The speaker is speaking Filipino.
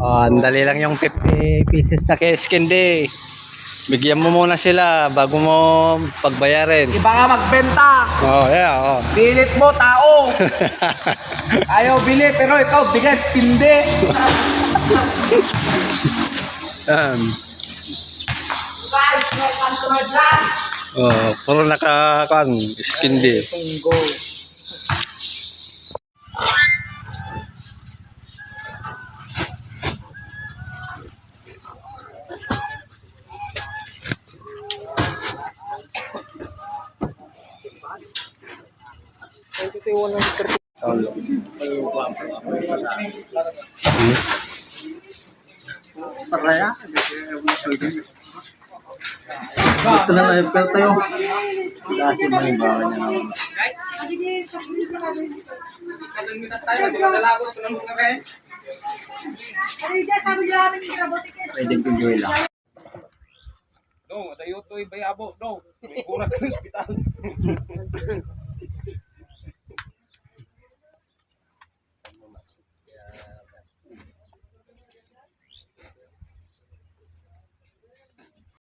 Oh, ang dali lang yung 50 pieces na case candy. Bigyan mo muna sila bago mo pagbayarin. Iba nga magbenta. Oh, yeah, oh. Pilit mo, tao. Ayaw bili, pero ikaw, bigas, hindi. Guys, may customer dyan. Oh, puro nakakan, skin day. Sunggo. Paraya. Ito na na-effect tayo. Kasi malibawan niya naman. Pwede pinjoy lang. No, ada yutoy bayabo, no. Kurang ke hospital.